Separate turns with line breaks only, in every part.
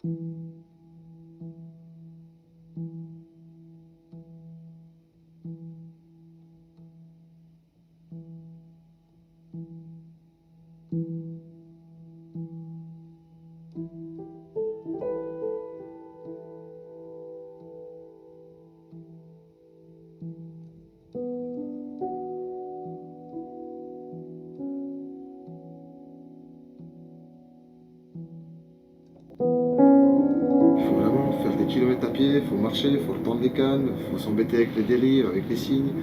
Il faut vraiment faire des kilomètres à pied, il faut marcher, il faut retendre les cannes, il faut s'embêter avec les délires, avec les signes.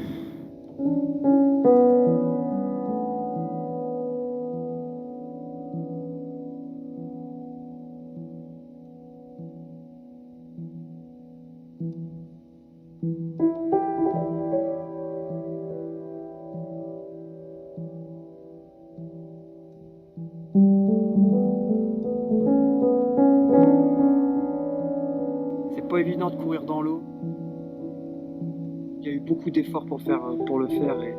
C'est pas évident de courir dans l'eau. Il y a eu beaucoup d'efforts pour le faire et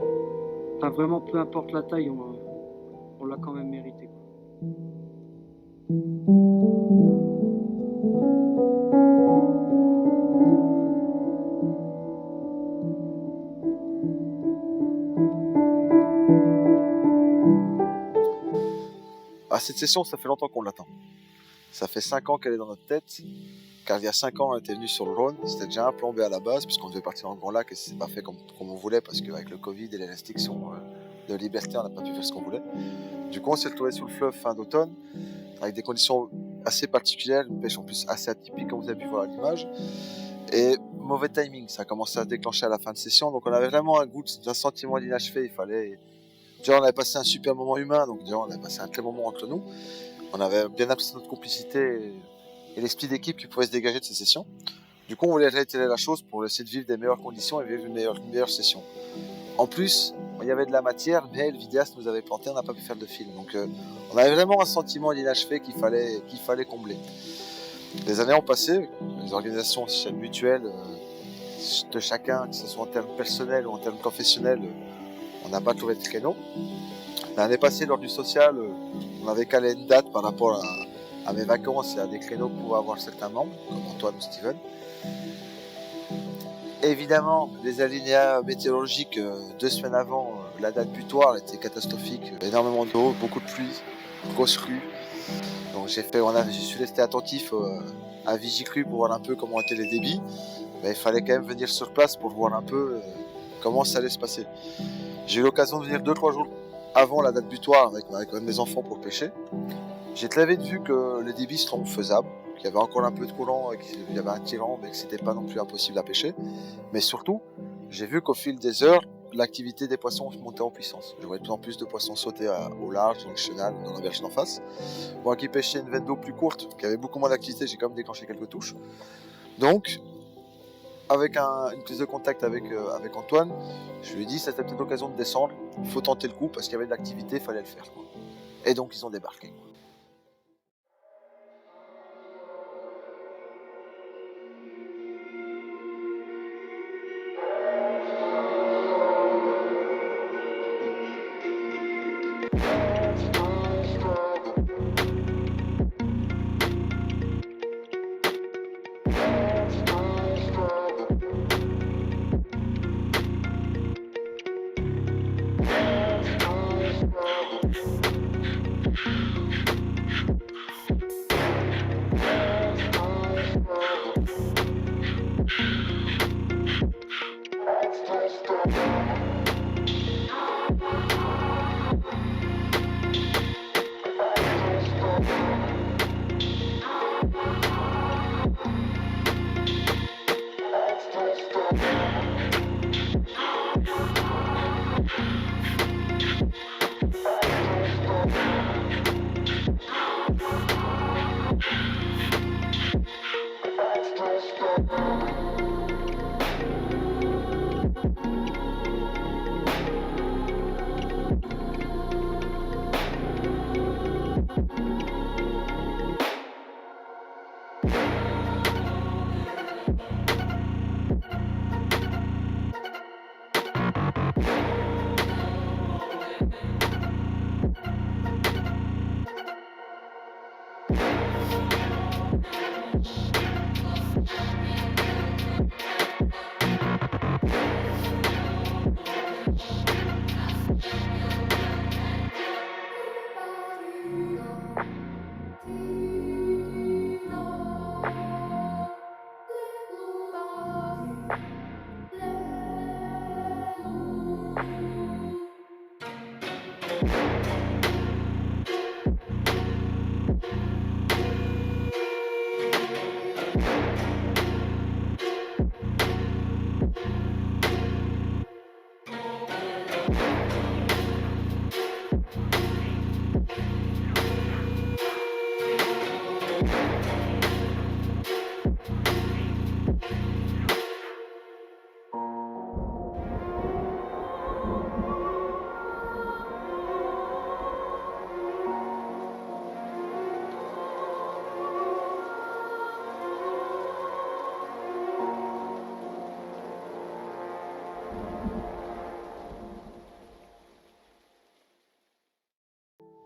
enfin, vraiment peu importe la taille, on l'a quand même mérité, quoi.
Ah, cette session, ça fait longtemps qu'on l'attend. Ça fait 5 ans qu'elle est dans notre tête, car il y a 5 ans, on était venu sur le Rhône, c'était déjà un plan B à la base, puisqu'on devait partir en Grand Lac et c'est pas fait comme on voulait, parce qu'avec le Covid et les restrictions de liberté, on n'a pas pu faire ce qu'on voulait. Du coup, on s'est retrouvé sur le fleuve fin d'automne, avec des conditions assez particulières, une pêche en plus assez atypique, comme vous avez pu voir à l'image, et mauvais timing, ça a commencé à se déclencher à la fin de session, donc on avait vraiment un sentiment d'inachevé, il fallait... Déjà, on avait passé un super moment humain, donc déjà, on avait passé un très bon moment entre nous. On avait bien apprécié notre complicité et l'esprit d'équipe qui pouvait se dégager de ces sessions. Du coup, on voulait réitérer la chose pour essayer de vivre des meilleures conditions et vivre une meilleure session. En plus, il y avait de la matière, mais le vidéaste nous avait planté, on n'a pas pu faire de film. Donc, on avait vraiment un sentiment d'inachevé qu'il fallait combler. Les années ont passé, les organisations mutuelles de chacun, que ce soit en termes personnels ou en termes professionnels, on n'a pas trouvé de créneau. L'année passée, lors du social, on avait calé une date par rapport à mes vacances et à des créneaux pour avoir certains membres, comme Antoine ou Steven. Évidemment, les alinéas météorologiques 2 semaines avant la date butoir étaient catastrophiques. Énormément d'eau, beaucoup de pluie, grosse crue. Donc je suis resté attentif à Vigicru pour voir un peu comment étaient les débits. Mais il fallait quand même venir sur place pour voir un peu comment ça allait se passer. J'ai eu l'occasion de venir 2-3 jours avant la date butoir avec mes enfants pour pêcher. J'ai très vite vu que les débits seront faisables, qu'il y avait encore un peu de courant, qu'il y avait un tirant, mais que c'était pas non plus impossible à pêcher. Mais surtout, j'ai vu qu'au fil des heures, l'activité des poissons montait en puissance. Je voyais de plus en plus de poissons sauter au large, dans le chenal, dans la berge d'en face. Moi qui pêchais une veine d'eau plus courte, qui avait beaucoup moins d'activité, j'ai quand même déclenché quelques touches. Donc, avec une prise de contact avec Antoine, je lui ai dit c'était peut-être l'occasion de descendre, il faut tenter le coup parce qu'il y avait de l'activité, il fallait le faire, quoi. Et donc ils ont débarqué, quoi.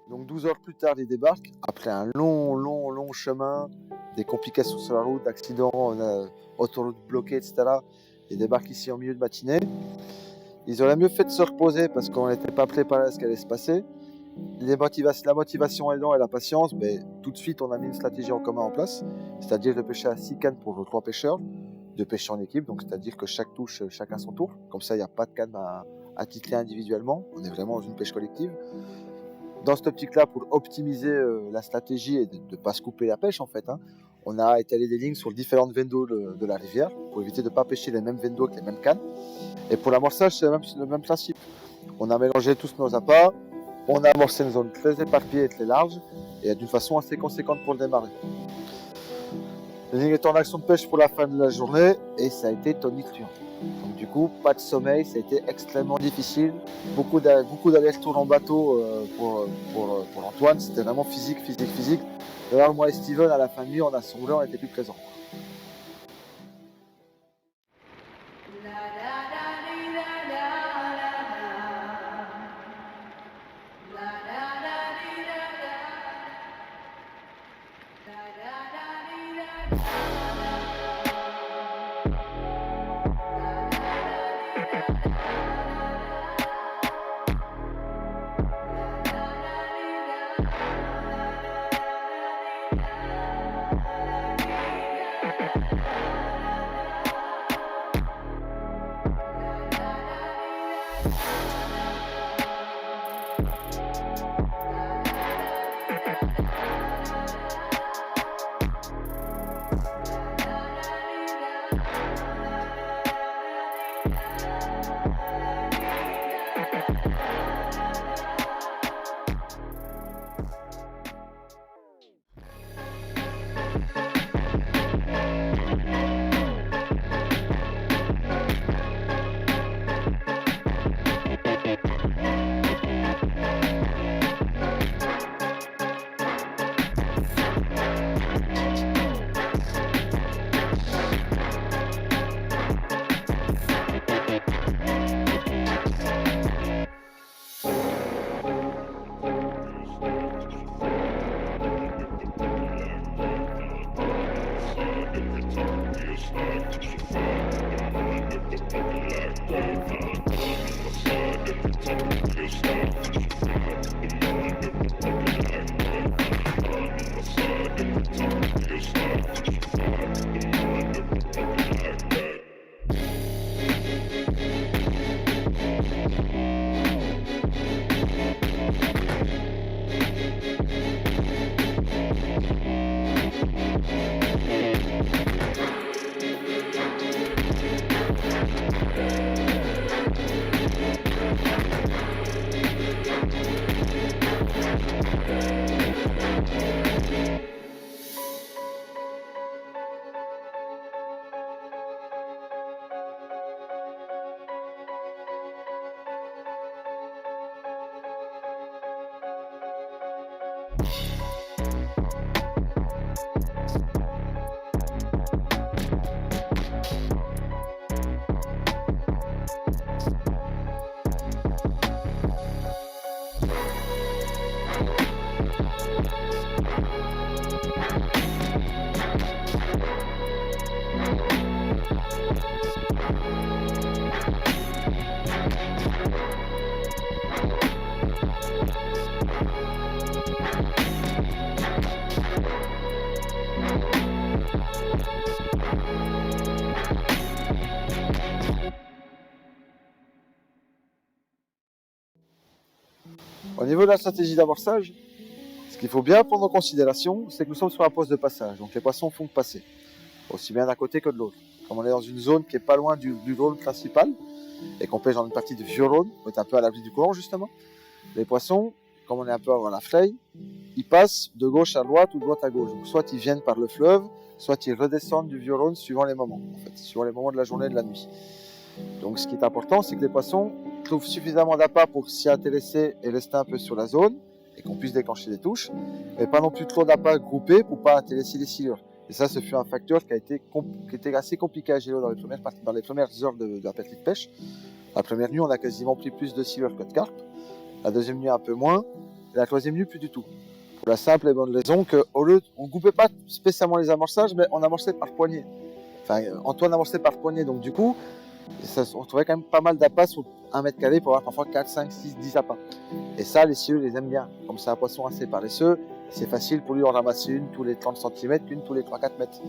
Donc 12 heures plus tard, ils débarquent, après un long chemin, des complications sur la route, accidents, autoroute bloquée, etc. Ils débarquent ici en milieu de matinée. Ils auraient mieux fait de se reposer parce qu'on n'était pas préparé à ce qui allait se passer. La motivation est là et la patience, mais tout de suite on a mis une stratégie en commun en place, c'est-à-dire de pêcher à 6 cannes pour 3 pêcheurs, de pêcher en équipe, donc c'est-à-dire que chaque touche, chacun son tour. Comme ça, il n'y a pas de canne à titrer individuellement, on est vraiment dans une pêche collective. Dans cette optique-là, pour optimiser la stratégie et de ne pas se couper la pêche, en fait, on a étalé des lignes sur différentes veines d'eau de la rivière pour éviter de ne pas pêcher les mêmes veines d'eau avec les mêmes cannes. Et pour l'amorçage, c'est le même principe. On a mélangé tous nos appâts, on a amorcé une zone très éparpillée et très large, et d'une façon assez conséquente pour le démarrer. Les lignes étaient en action de pêche pour la fin de la journée, et ça a été tonitruant. Donc du coup, pas de sommeil, ça a été extrêmement difficile. Beaucoup d'allers-retours en bateau pour Antoine, c'était vraiment physique. D'ailleurs, moi et Steven, à la fin de nuit, on a sombré, on était plus présents. Au niveau de la stratégie d'amorçage, ce qu'il faut bien prendre en considération, c'est que nous sommes sur un poste de passage, donc les poissons font que passer. aussi bien d'un côté que de l'autre. Comme on est dans une zone qui est pas loin du Rhône principal, et qu'on pêche dans une partie du Vieux-Rhône, on est un peu à l'abri du courant justement, les poissons, comme on est un peu avant la Fleille, ils passent de gauche à droite ou de droite à gauche. Donc soit ils viennent par le fleuve, soit ils redescendent du Vieux-Rhône suivant les moments, en fait, suivant les moments de la journée et de la nuit. Donc ce qui est important, c'est que les poissons trouvent suffisamment d'appât pour s'y intéresser et rester un peu sur la zone, et qu'on puisse déclencher des touches, mais pas non plus trop d'appât groupé pour pas intéresser les silures. Et ça, ce fut un facteur qui était assez compliqué à gérer dans les premières heures de la partie de pêche. La première nuit, on a quasiment pris plus de silures que de carpes. La deuxième nuit, un peu moins. Et la troisième nuit, plus du tout. Pour la simple et bonne raison qu'au lieu, on ne coupait pas spécialement les amorçages, mais on amorçait par poignée. Enfin, Antoine amorçait par poignée, donc du coup, on trouvait quand même pas mal d'appâts sur 1 mètre carré pour avoir parfois 4, 5, 6, 10 appâts. Et ça, les silures les aiment bien. Comme c'est un poisson assez paresseux, c'est facile pour lui en ramasser une tous les 30 cm, une tous les 3-4 mètres.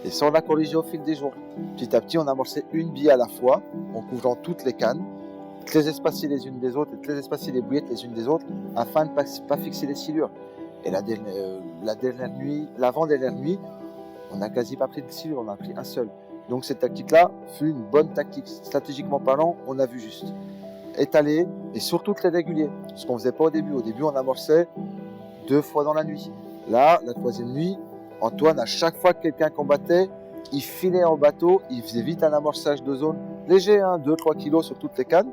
Et ça, on a corrigé au fil des jours. Petit à petit, on amorçait une bille à la fois, en couvrant toutes les cannes, très espacées les unes des autres et très espacées les bouillettes les unes des autres, afin de ne pas fixer les silures. Et l'avant-dernière nuit, on n'a quasi pas pris de silure, on a pris un seul. Donc cette tactique-là fut une bonne tactique. Stratégiquement parlant, on a vu juste. Étaler et surtout très régulier. Ce qu'on ne faisait pas au début. Au début, on amorçait 2 fois dans la nuit. Là, la troisième nuit, Antoine, à chaque fois que quelqu'un combattait, il filait en bateau, il faisait vite un amorçage de zone léger, 2-3 kilos sur toutes les cannes,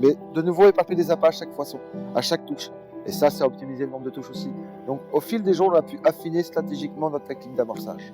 mais de nouveau éparpillé des appâts à chaque poisson, à chaque touche. Et ça a optimisé le nombre de touches aussi. Donc au fil des jours, on a pu affiner stratégiquement notre technique d'amorçage.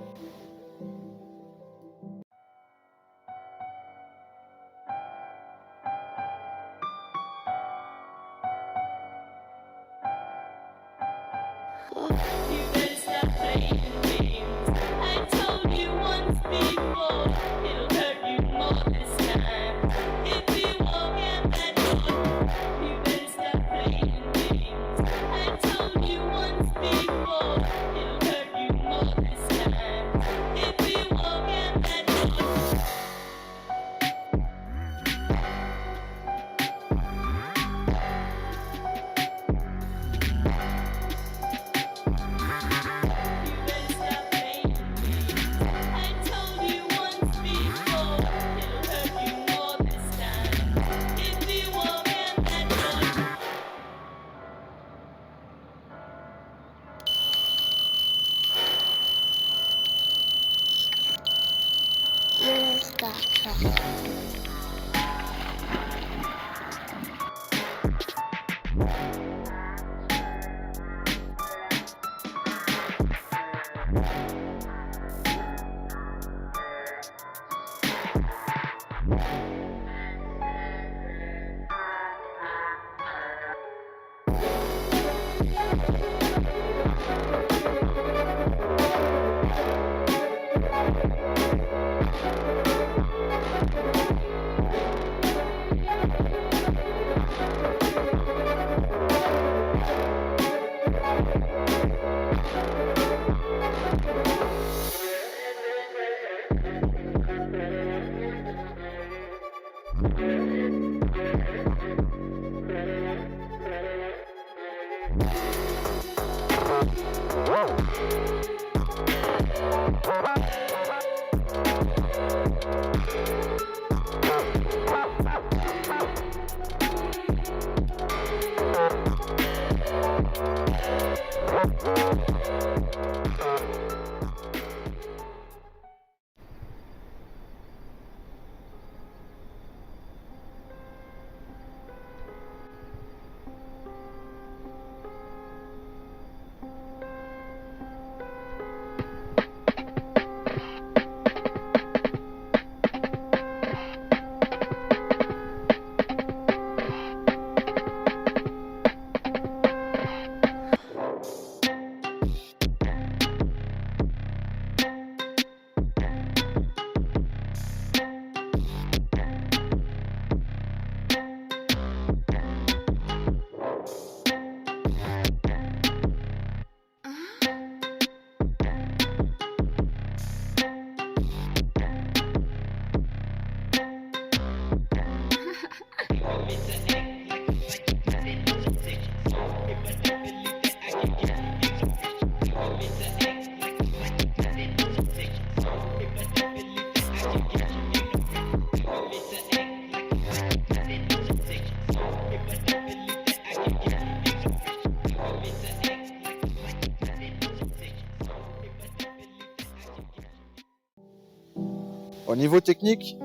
Au niveau technique,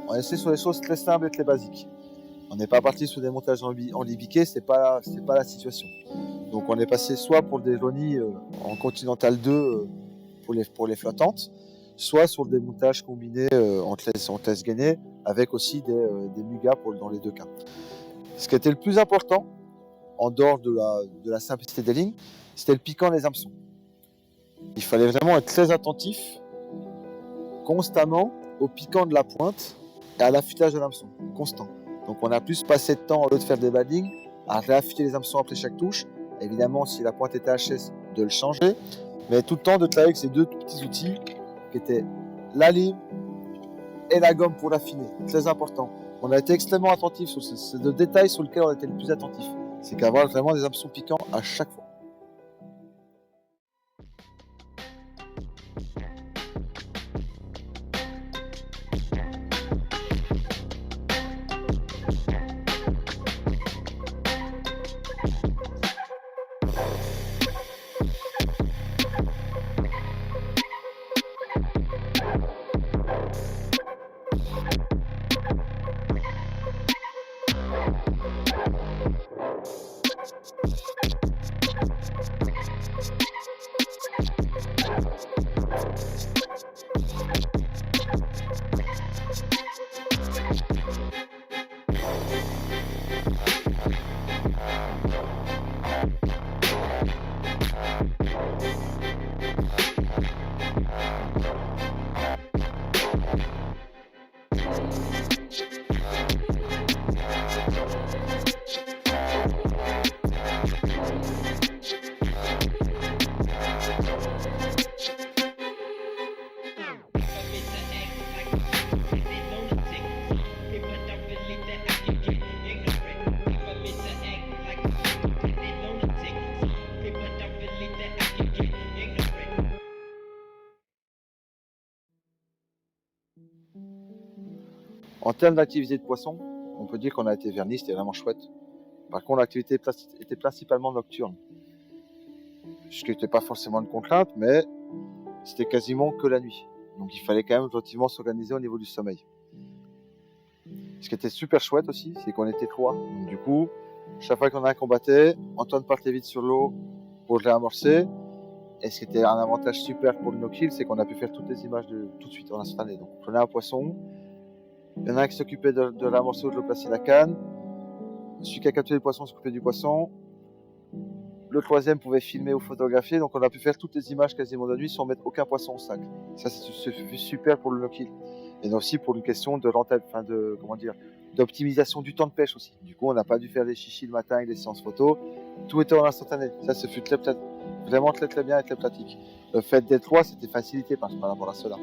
on essaie sur les choses très simples et très basiques. On n'est pas parti sur des montages en libiqué, c'est pas la situation. Donc on est passé soit pour des Roni en Continental 2 pour les flottantes, soit sur des montages combinés en classe gainée avec aussi des Muga dans les deux cas. Ce qui était le plus important, en dehors de la simplicité des lignes, c'était le piquant des hameçons. Il fallait vraiment être très attentif constamment au piquant de la pointe et à l'affûtage de l'hameçon, constant. Donc on a plus passé de temps, au lieu de faire des bad lignes, à réaffûter les hameçons après chaque touche. Évidemment, si la pointe était HS, de le changer, mais tout le temps de travailler avec ces deux petits outils qui étaient la lime et la gomme pour l'affiner. Très important. On a été extrêmement attentif sur ces deux détails sur lesquels on était le plus attentif. C'est qu'avoir vraiment des hameçons piquants à chaque fois. En termes d'activité de poisson, on peut dire qu'on a été vernis, c'était vraiment chouette. Par contre, l'activité était principalement nocturne. Ce qui n'était pas forcément une contrainte, mais c'était quasiment que la nuit. Donc il fallait quand même gentiment s'organiser au niveau du sommeil. Ce qui était super chouette aussi, c'est qu'on était 3. Donc du coup, chaque fois qu'on a un combattait, Antoine partait vite sur l'eau pour le réamorcer. Et ce qui était un avantage super pour le no-kill, c'est qu'on a pu faire toutes les images tout de suite en instantané. Donc on prenait un poisson, il y en a un qui s'occupait de réamorcer ou de le placer la canne, celui qui a capturé le poisson s'occupait du poisson, le troisième pouvait filmer ou photographier, donc on a pu faire toutes les images quasiment de nuit sans mettre aucun poisson au sac. Ça c'est super pour le no-kill. Et aussi pour une question de d'optimisation du temps de pêche aussi. Du coup, on n'a pas dû faire des chichis le matin et des séances photo. Tout était en instantané. Ça, ce fut vraiment très bien et très pratique. Le fait d'être 3, c'était facilité par rapport à cela.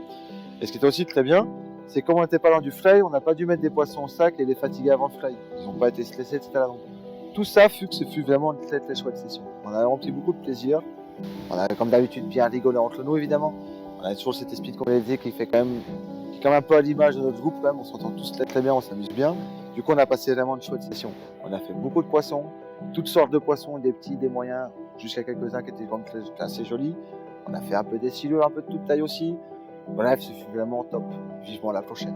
Et ce qui était aussi très bien, c'est comme on n'était pas dans du fray, on n'a pas dû mettre des poissons au sac et les fatiguer avant le fray. Ils n'ont pas été stressés, etc. Donc, tout ça fut que ce fut vraiment une très chouette session. On a rempli beaucoup de plaisir. On avait comme d'habitude bien rigolé entre nous, évidemment. On a toujours cet esprit de convivialité qui fait quand même un peu à l'image de notre groupe quand même, on s'entend tous très bien, on s'amuse bien. Du coup, on a passé vraiment une chouette session. On a fait beaucoup de poissons, toutes sortes de poissons, des petits, des moyens, jusqu'à quelques-uns qui étaient vraiment assez jolis. On a fait un peu des silures, un peu de toute taille aussi. Bref, ce fut vraiment top. Vivement la prochaine.